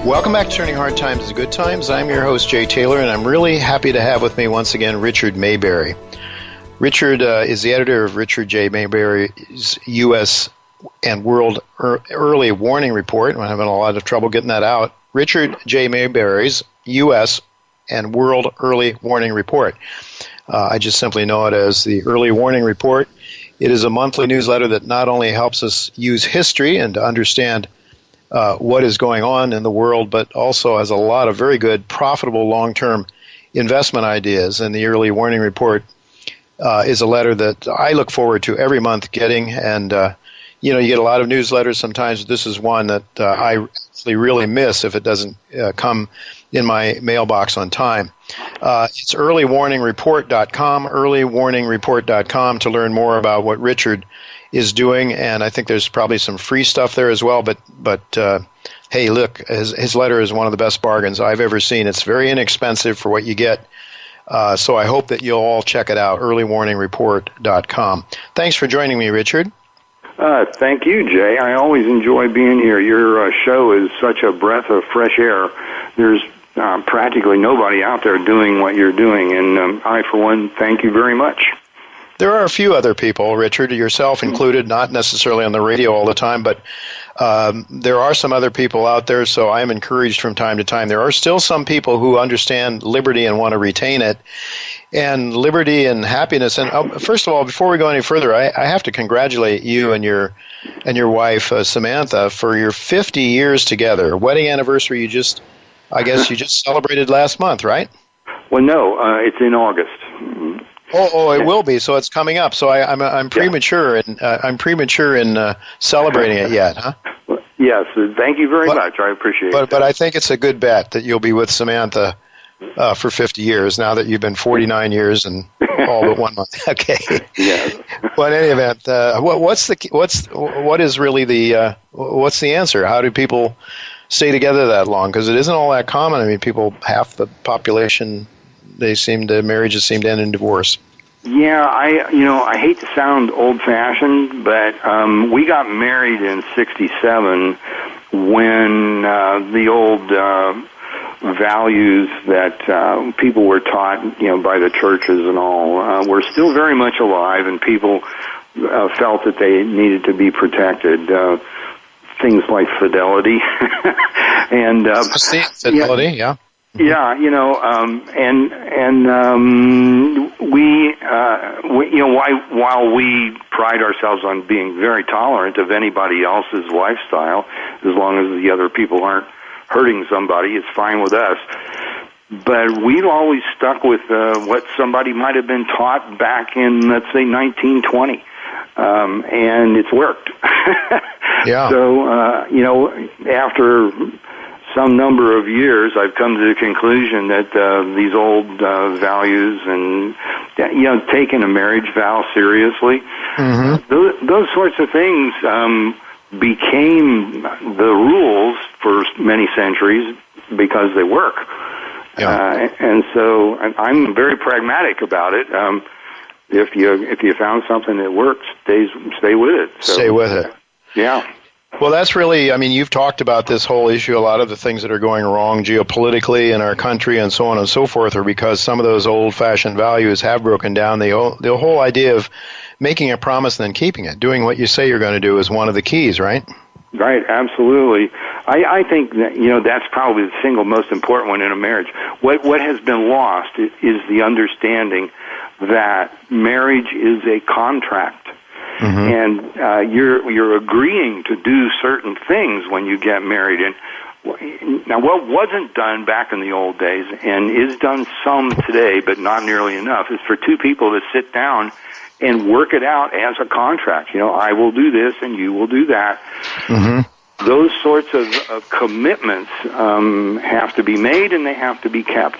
Welcome back to Turning Hard Times into Good Times. I'm your host, Jay Taylor, and I'm really happy to have with me once again Richard Maybury. Richard is the editor of Richard J. Maybury's U.S. and World Early Warning Report. I'm having a lot of trouble getting that out. Richard J. Maybury's U.S. and World Early Warning Report. I just simply know it as the Early Warning Report. It is a monthly newsletter that not only helps us use history and to understand what is going on in the world, but also has a lot of very good, profitable, long-term investment ideas. And the Early Warning Report is a letter that I look forward to every month getting. And, you get a lot of newsletters sometimes. This is one that I actually really miss if it doesn't come in my mailbox on time. It's earlywarningreport.com, earlywarningreport.com to learn more about what Richard is doing, and I think there's probably some free stuff there as well, but hey, look, his letter is one of the best bargains I've ever seen. It's very inexpensive for what you get, so I hope that you'll all check it out, earlywarningreport.com. Thanks for joining me, Richard. Thank you, Jay. I always enjoy being here. Your show is such a breath of fresh air. There's practically nobody out there doing what you're doing, and I, for one, thank you very much. There are a few other people, Richard, yourself included, not necessarily on the radio all the time, but there are some other people out there, so I am encouraged from time to time. There are still some people who understand liberty and want to retain it, and liberty and happiness. And first of all, before we go any further, I have to congratulate you and your wife, Samantha, for your 50 years together. Wedding anniversary you just celebrated last month, right? Well, no, it's in August. Oh, it will be. So it's coming up. So I'm premature, and I'm premature in celebrating it yet, huh? Yes. Thank you very much. I appreciate it. But I think it's a good bet that you'll be with Samantha for 50 years. Now that you've been 49 years and all but 1 month. Okay. Yes. Well, in any event, what's the answer? How do people stay together that long? Because it isn't all that common. I mean, half the population. Marriages seem to end in divorce. Yeah, I hate to sound old-fashioned, but we got married in '67 when the old values that people were taught, by the churches and all, were still very much alive, and people felt that they needed to be protected. Things like fidelity and fidelity, yeah. Yeah, while we pride ourselves on being very tolerant of anybody else's lifestyle, as long as the other people aren't hurting somebody, it's fine with us. But we've always stuck with what somebody might have been taught back in, let's say, 1920, and it's worked. Yeah. So, after some number of years, I've come to the conclusion that these old values and, taking a marriage vow seriously, those sorts of things became the rules for many centuries because they work. Yeah. And so I'm very pragmatic about it. If you found something that works, stay with it. So, stay with it. Yeah. Well, that's really, you've talked about this whole issue. A lot of the things that are going wrong geopolitically in our country and so on and so forth are because some of those old-fashioned values have broken down. The whole idea of making a promise and then keeping it, doing what you say you're going to do is one of the keys, right? Right, absolutely. I think that, that's probably the single most important one in a marriage. What has been lost is the understanding that marriage is a contract. And you're agreeing to do certain things when you get married. And now, what wasn't done back in the old days and is done some today, but not nearly enough, is for two people to sit down and work it out as a contract. I will do this and you will do that. Those sorts of commitments have to be made and they have to be kept.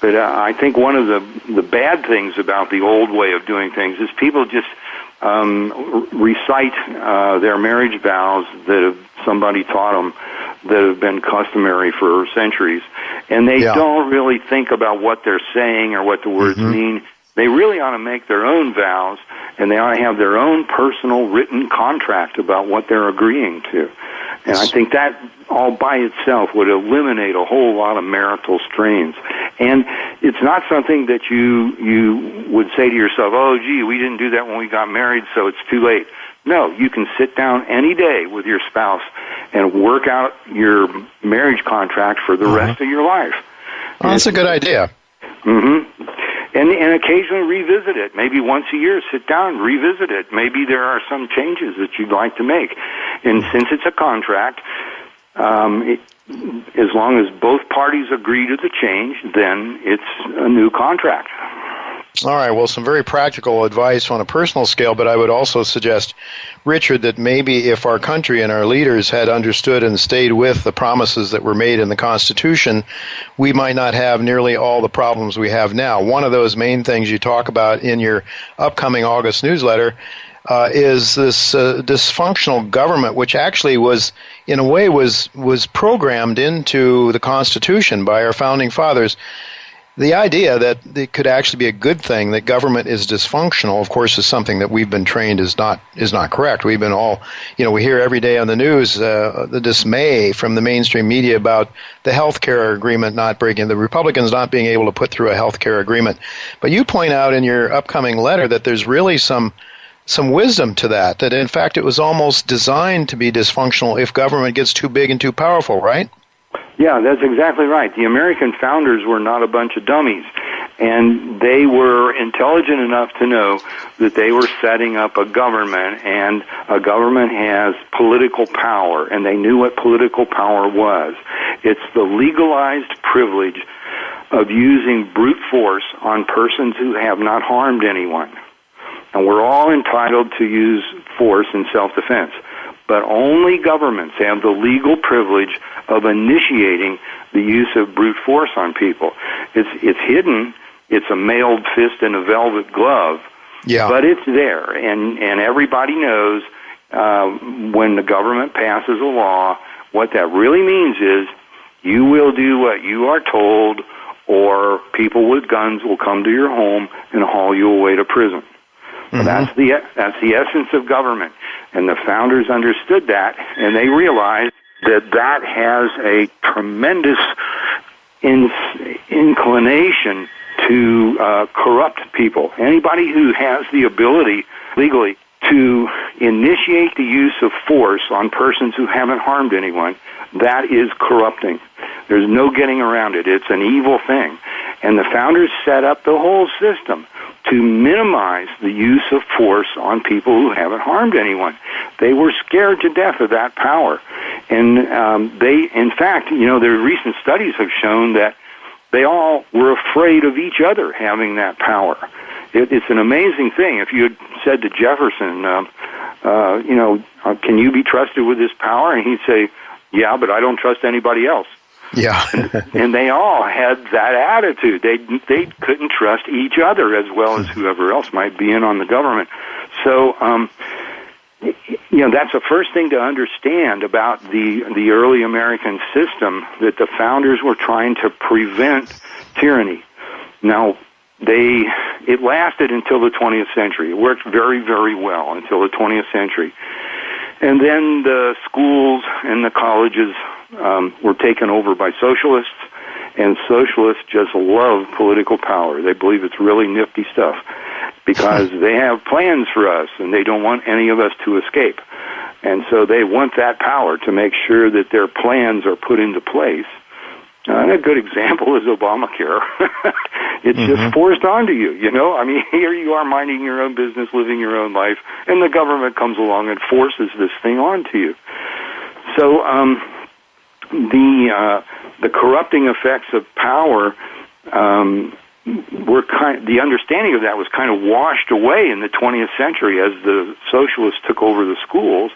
But I think one of the bad things about the old way of doing things is people just recite their marriage vows that somebody taught them that have been customary for centuries, and they don't really think about what they're saying or what the words mean. They really ought to make their own vows, and they ought to have their own personal written contract about what they're agreeing to. And I think that all by itself would eliminate a whole lot of marital strains. And it's not something that you would say to yourself, oh, gee, we didn't do that when we got married, so it's too late. No, you can sit down any day with your spouse and work out your marriage contract for the rest of your life. Well, that's a good idea. Mm-hmm. And occasionally revisit it. Maybe once a year, sit down and revisit it. Maybe there are some changes that you'd like to make. And since it's a contract, as long as both parties agree to the change, then it's a new contract. All right, well, some very practical advice on a personal scale, but I would also suggest, Richard, that maybe if our country and our leaders had understood and stayed with the promises that were made in the Constitution, we might not have nearly all the problems we have now. One of those main things you talk about in your upcoming August newsletter is this dysfunctional government, which actually was, in a way, was programmed into the Constitution by our founding fathers. The idea that it could actually be a good thing that government is dysfunctional, of course, is something that we've been trained is not correct. We've been all, we hear every day on the news the dismay from the mainstream media about the health care agreement not breaking, the Republicans not being able to put through a health care agreement. But you point out in your upcoming letter that there's really some wisdom to that in fact it was almost designed to be dysfunctional if government gets too big and too powerful, right? Yeah, that's exactly right. The American founders were not a bunch of dummies, and they were intelligent enough to know that they were setting up a government, and a government has political power, and they knew what political power was. It's the legalized privilege of using brute force on persons who have not harmed anyone. And we're all entitled to use force in self-defense. But only governments have the legal privilege of initiating the use of brute force on people. It's hidden. It's a mailed fist in a velvet glove. Yeah. But it's there, and everybody knows when the government passes a law, what that really means is you will do what you are told, or people with guns will come to your home and haul you away to prison. Mm-hmm. That's the essence of government. And the founders understood that, and they realized that has a tremendous inclination to corrupt people. Anybody who has the ability legally to initiate the use of force on persons who haven't harmed anyone, that is corrupting. There's no getting around it. It's an evil thing. And the founders set up the whole system to minimize the use of force on people who haven't harmed anyone. They were scared to death of that power. And in fact, their recent studies have shown that they all were afraid of each other having that power. It's an amazing thing. If you had said to Jefferson, can you be trusted with this power? And he'd say, yeah, but I don't trust anybody else. Yeah. And they all had that attitude. They couldn't trust each other as well as whoever else might be in on the government. So, that's the first thing to understand about the early American system, that the founders were trying to prevent tyranny. Now, it lasted until the 20th century. It worked very, very well until the 20th century. And then the schools and the colleges were taken over by socialists, and socialists just love political power. They believe it's really nifty stuff because they have plans for us, and they don't want any of us to escape. And so they want that power to make sure that their plans are put into place. And a good example is Obamacare. It's just forced onto you, here you are minding your own business, living your own life, and the government comes along and forces this thing onto you. So the corrupting effects of power the understanding of that was kind of washed away in the 20th century as the socialists took over the schools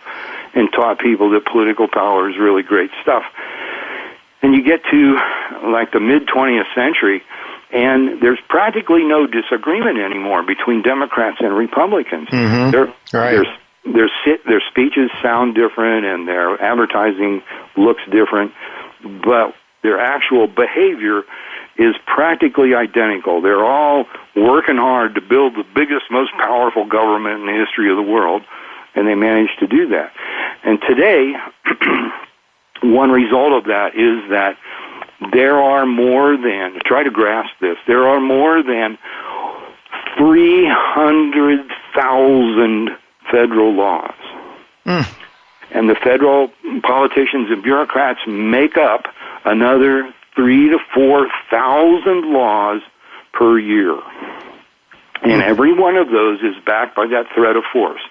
and taught people that political power is really great stuff. And you get to like the mid-20th century, and there's practically no disagreement anymore between Democrats and Republicans. Their speeches sound different, and their advertising looks different, but their actual behavior is practically identical. They're all working hard to build the biggest, most powerful government in the history of the world, and they managed to do that. And today, one result of that is that there are more than, try to grasp this, there are more than 300,000 federal laws. And the federal politicians and bureaucrats make up another 3,000 to 4,000 laws per year. And every one of those is backed by that threat of force.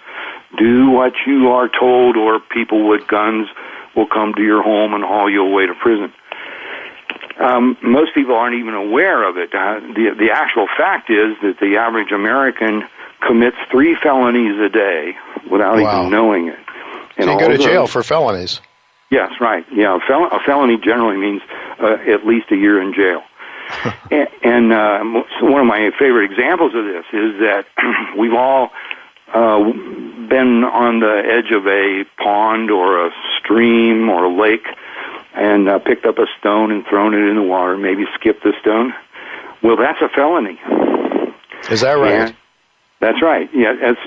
Do what you are told, or people with guns will come to your home and haul you away to prison. Most people aren't even aware of it. The actual fact is that the average American commits 3 felonies a day without even knowing it. And so you go to jail for felonies. Yes, right. Yeah, a felony generally means at least a year in jail. And so one of my favorite examples of this is that we've all been on the edge of a pond or a stream or a lake and picked up a stone and thrown it in the water, maybe skipped the stone. Well, that's a felony. Is that right? And that's right. Yeah, that's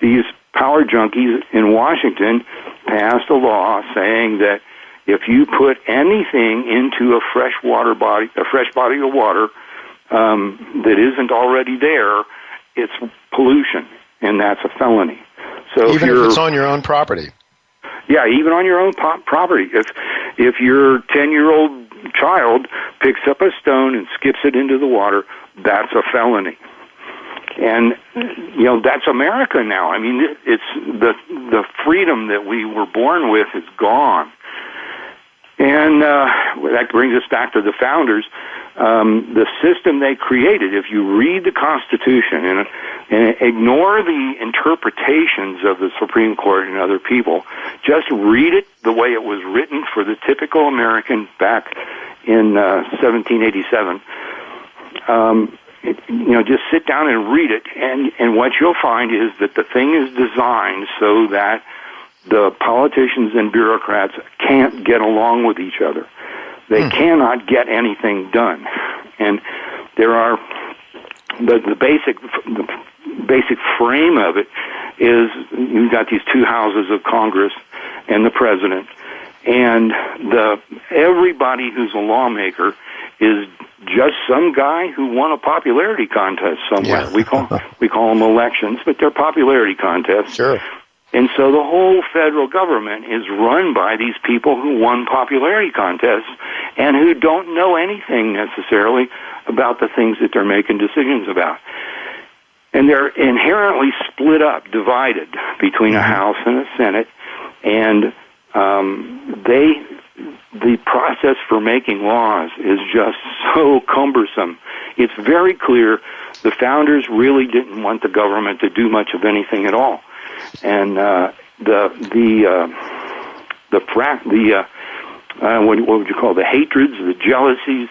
these power junkies in Washington passed a law saying that if you put anything into a fresh body of water that isn't already there, it's pollution, and that's a felony. So even if it's on your own property. Yeah, even on your own property. If your 10-year-old child picks up a stone and skips it into the water, that's a felony. And that's America now. I mean, it's the freedom that we were born with is gone. And that brings us back to the founders. The system they created, if you read the Constitution and ignore the interpretations of the Supreme Court and other people, just read it the way it was written for the typical American back in 1787. Just sit down and read it, and what you'll find is that the thing is designed so that the politicians and bureaucrats can't get along with each other. They cannot get anything done. And there are the basic frame of it is you've got these 2 houses of Congress and the president, and everybody who's a lawmaker is just some guy who won a popularity contest somewhere. Yeah. We call them elections, but they're popularity contests. Sure. And so the whole federal government is run by these people who won popularity contests and who don't know anything necessarily about the things that they're making decisions about. And they're inherently split up, divided between a House and a Senate, and the process for making laws is just so cumbersome. It's very clear the founders really didn't want the government to do much of anything at all. And what would you call the hatreds, the jealousies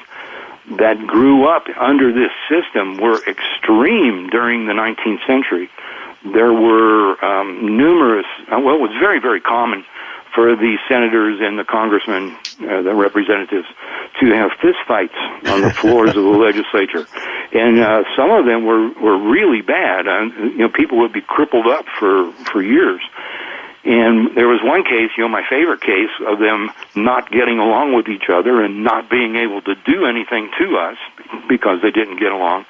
that grew up under this system were extreme during the 19th century. There were numerous. It was very, very common for the senators and the congressmen, the representatives, to have fistfights on the floors of the legislature, and some of them were really bad. People would be crippled up for years. And there was one case, my favorite case, of them not getting along with each other and not being able to do anything to us because they didn't get along,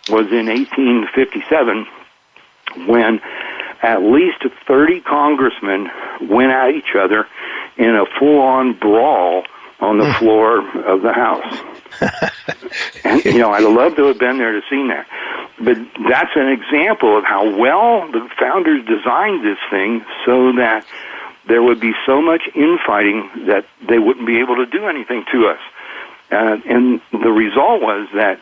was in 1857 when at least 30 congressmen went at each other in a full-on brawl on the floor of the House. And, I'd love to have been there to see that. But that's an example of how well the founders designed this thing so that there would be so much infighting that they wouldn't be able to do anything to us. And the result was that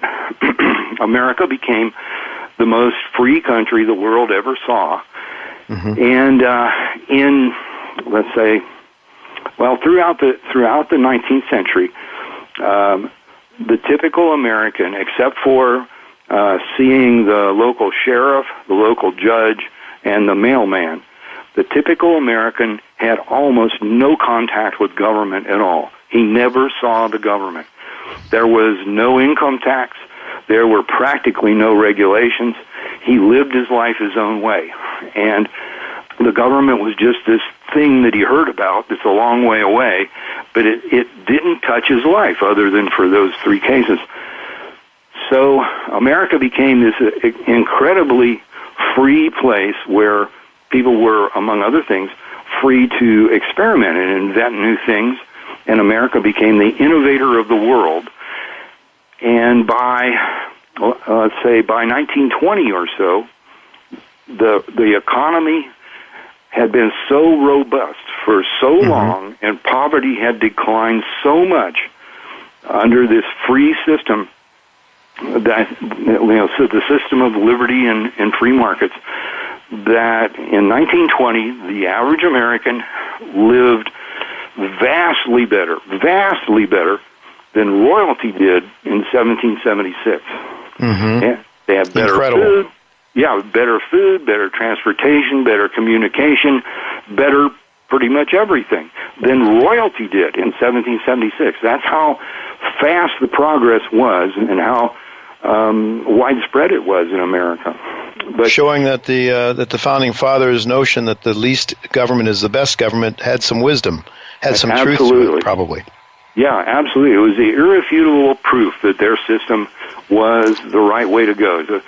America became the most free country the world ever saw. And let's say, throughout the 19th century, the typical American, except for seeing the local sheriff, the local judge, and the mailman, the typical American had almost no contact with government at all. He never saw the government. There was no income tax. There were practically no regulations. He lived his life his own way. And the government was just this thing that he heard about that's a long way away, but it didn't touch his life other than for those 3 cases. So America became this incredibly free place where people were, among other things, free to experiment and invent new things, and America became the innovator of the world. And by, let's say, by 1920 or so, the economy had been so robust for so long, and poverty had declined so much under this free system, that, so the system of liberty and free markets, that in 1920, the average American lived vastly better than royalty did in 1776. Yeah, they had better food. Yeah, better food, better transportation, better communication, better pretty much everything than royalty did in 1776. That's how fast the progress was and how widespread it was in America. But showing that the founding fathers' notion that the least government is the best government had some wisdom, had some truth to it, probably. Yeah, absolutely. It was the irrefutable proof that their system was the right way to go, to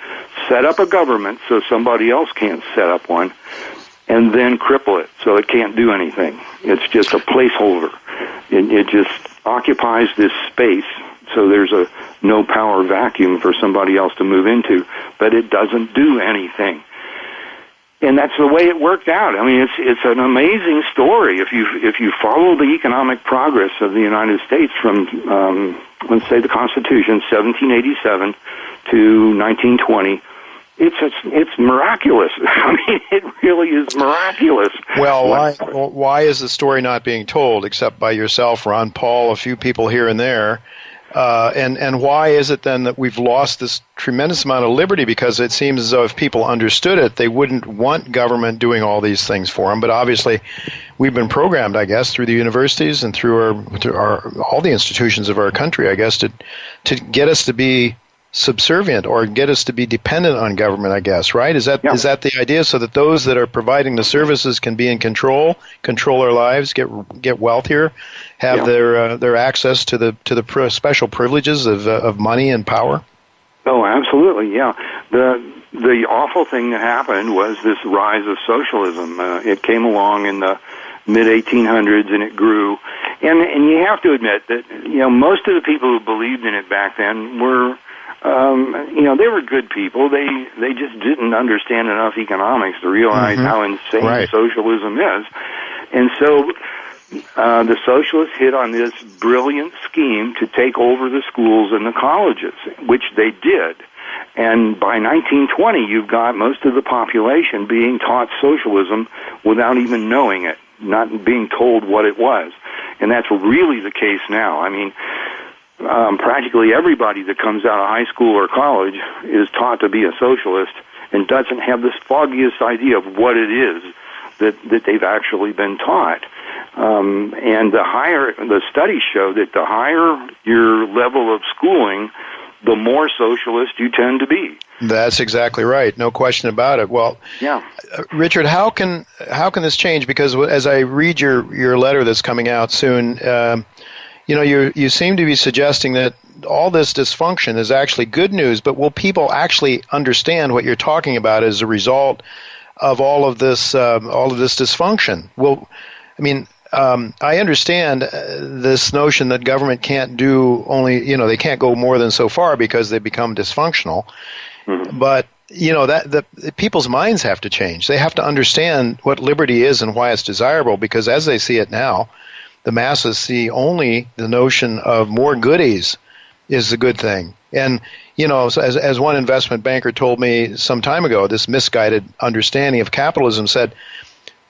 set up a government so somebody else can't set up one, and then cripple it so it can't do anything. It's just a placeholder. It just occupies this space, so there's a no power vacuum for somebody else to move into, but it doesn't do anything. And that's the way it worked out. I mean, it's an amazing story. If you follow the economic progress of the United States from, let's say, the Constitution, 1787 to 1920, it's miraculous. I mean, it really is miraculous. Well, why is the story not being told, except by yourself, Ron Paul, a few people here and there? And why is it then that we've lost this tremendous amount of liberty? Because it seems as though if people understood it, they wouldn't want government doing all these things for them. But obviously, we've been programmed, I guess, through the universities and through all the institutions of our country, I guess, to get us to be subservient or get us to be dependent on government, I guess, right? Is that the idea? So that those that are providing the services can be in control our lives, get wealthier, have their access to the special privileges of money and power? Oh, absolutely, yeah. The awful thing that happened was this rise of socialism. It came along in the mid-1800s, and it grew. And you have to admit that, most of the people who believed in it back then were, they were good people. They just didn't understand enough economics to realize how insane socialism is. And so the socialists hit on this brilliant scheme to take over the schools and the colleges, which they did. And by 1920, you've got most of the population being taught socialism without even knowing it, not being told what it was. And that's really the case now. I mean, practically everybody that comes out of high school or college is taught to be a socialist and doesn't have the foggiest idea of what it is that they've actually been taught. And the studies show that the higher your level of schooling, the more socialist you tend to be. That's exactly right. No question about it. Well, Richard, how can this change? Because as I read your letter that's coming out soon, you seem to be suggesting that all this dysfunction is actually good news, but will people actually understand what you're talking about as a result of all of this dysfunction? Well, I mean, I understand this notion that government can't do only, they can't go more than so far because they become dysfunctional. But that people's minds have to change. They have to understand what liberty is and why it's desirable, because as they see it now, the masses see only the notion of more goodies is the good thing. And, as one investment banker told me some time ago, this misguided understanding of capitalism said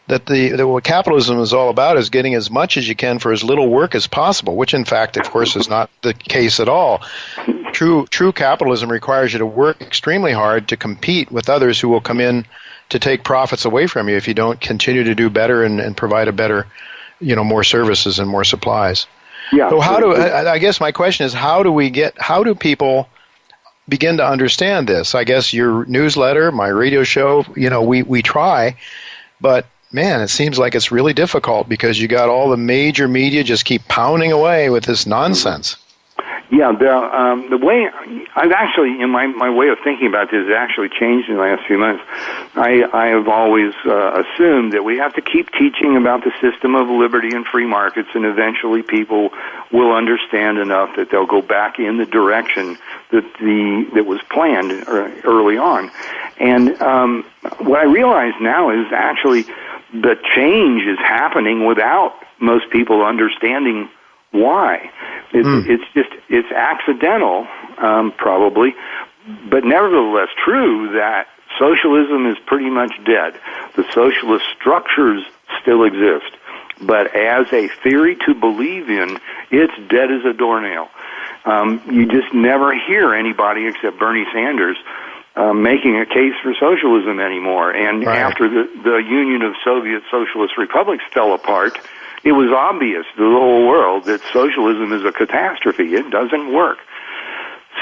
that what capitalism is all about is getting as much as you can for as little work as possible, which in fact, of course, is not the case at all. True capitalism requires you to work extremely hard to compete with others who will come in to take profits away from you if you don't continue to do better and provide a better, more services and more supplies. Yeah. So I guess my question is, how do people begin to understand this? I guess your newsletter, my radio show, we try, but man, it seems like it's really difficult because you got all the major media just keep pounding away with this nonsense. Yeah, the way I've actually, in my way of thinking about this, has actually changed in the last few months. I have always assumed that we have to keep teaching about the system of liberty and free markets, and eventually people will understand enough that they'll go back in the direction that was planned early on. And what I realize now is actually the change is happening without most people understanding why. It's accidental, probably, but nevertheless true that socialism is pretty much dead. The socialist structures still exist, but as a theory to believe in, it's dead as a doornail. You just never hear anybody except Bernie Sanders making a case for socialism anymore. And after the Union of Soviet Socialist Republics fell apart, it was obvious to the whole world that socialism is a catastrophe. It doesn't work.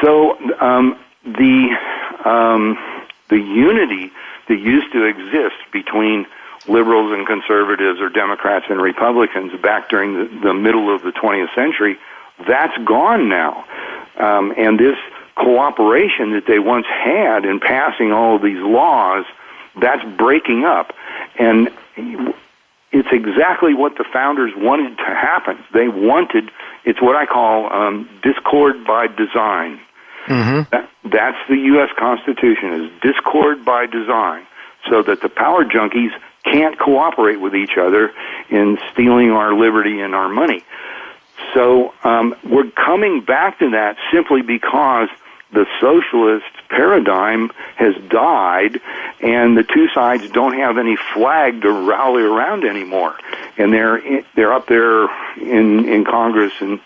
So the unity that used to exist between liberals and conservatives, or Democrats and Republicans, back during the middle of the 20th century, that's gone now. And this cooperation that they once had in passing all of these laws, that's breaking up. And it's exactly what the founders wanted to happen. They wanted, it's what I call discord by design. Mm-hmm. That's the U.S. Constitution, is discord by design, so that the power junkies can't cooperate with each other in stealing our liberty and our money. So we're coming back to that simply because the socialist paradigm has died, and the two sides don't have any flag to rally around anymore. And they're up there in Congress and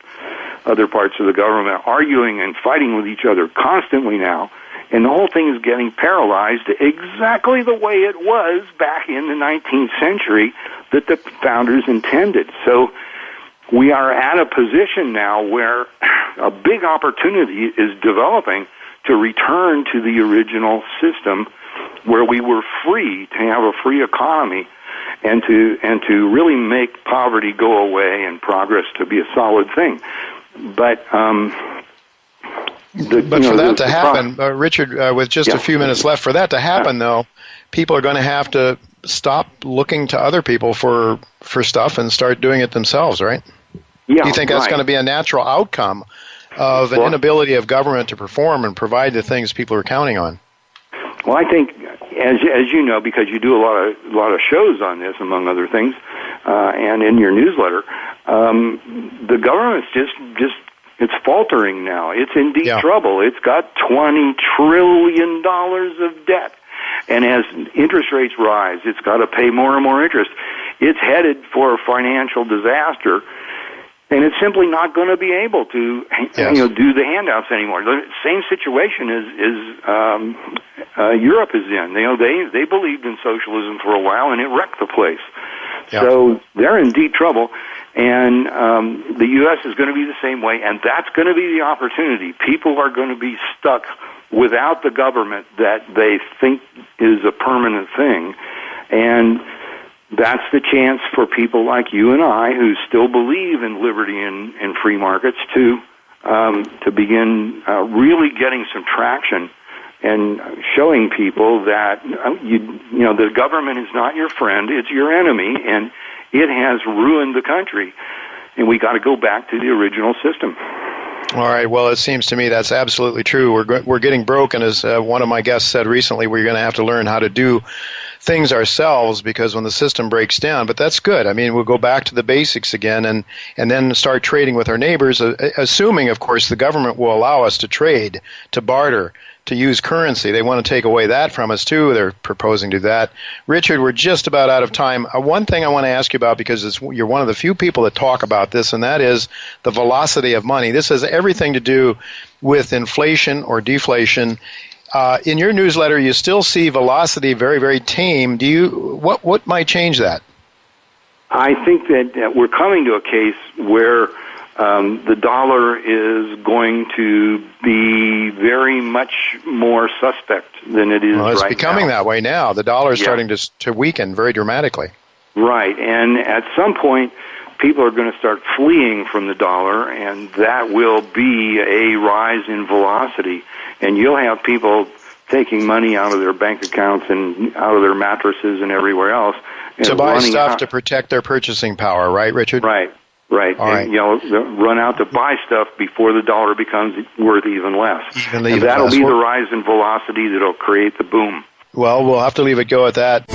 other parts of the government arguing and fighting with each other constantly now. And the whole thing is getting paralyzed exactly the way it was back in the 19th century that the founders intended. So we are at a position now where a big opportunity is developing to return to the original system where we were free to have a free economy and to really make poverty go away and progress to be a solid thing. But for that to happen, Richard, with just a few minutes left, for that to happen, though, people are going to have to stop looking to other people for stuff and start doing it themselves, right? Yeah, do you think that's going to be a natural outcome of an inability of government to perform and provide the things people are counting on? Well, I think, as you know, because you do a lot of shows on this, among other things, and in your newsletter, the government's just it's faltering now. It's in deep trouble. It's got $20 trillion of debt. And as interest rates rise, it's got to pay more and more interest. It's headed for a financial disaster, and it's simply not going to be able to do the handouts anymore. The same situation is Europe is in. They believed in socialism for a while, and it wrecked the place. Yeah. So they're in deep trouble. And the U.S. is going to be the same way, and that's going to be the opportunity. People are going to be stuck without the government that they think is a permanent thing, and that's the chance for people like you and I, who still believe in liberty and free markets, to begin really getting some traction and showing people that the government is not your friend; it's your enemy, and it has ruined the country, and we got to go back to the original system. All right. Well, it seems to me that's absolutely true. We're getting broken, as one of my guests said recently. We're going to have to learn how to do things ourselves, because when the system breaks down, but that's good. I mean, we'll go back to the basics again, and then start trading with our neighbors, assuming, of course, the government will allow us to trade, to barter, to use currency. They want to take away that from us, too. They're proposing to do that. Richard, we're just about out of time. One thing I want to ask you about, because you're one of the few people that talk about this, and that is the velocity of money. This has everything to do with inflation or deflation. In your newsletter, you still see velocity very, very tame. What might change that? I think that we're coming to a case where the dollar is going to be very much more suspect than it is right now. Well, it's becoming that way now. The dollar is starting to weaken very dramatically. Right, and at some point, people are going to start fleeing from the dollar, and that will be a rise in velocity. And you'll have people taking money out of their bank accounts and out of their mattresses and everywhere else. And to buy stuff to protect their purchasing power, right, Richard? Right. All right. And, run out to buy stuff before the dollar becomes worth even less. And that'll be the rise in velocity that'll create the boom. Well, we'll have to leave it go at that.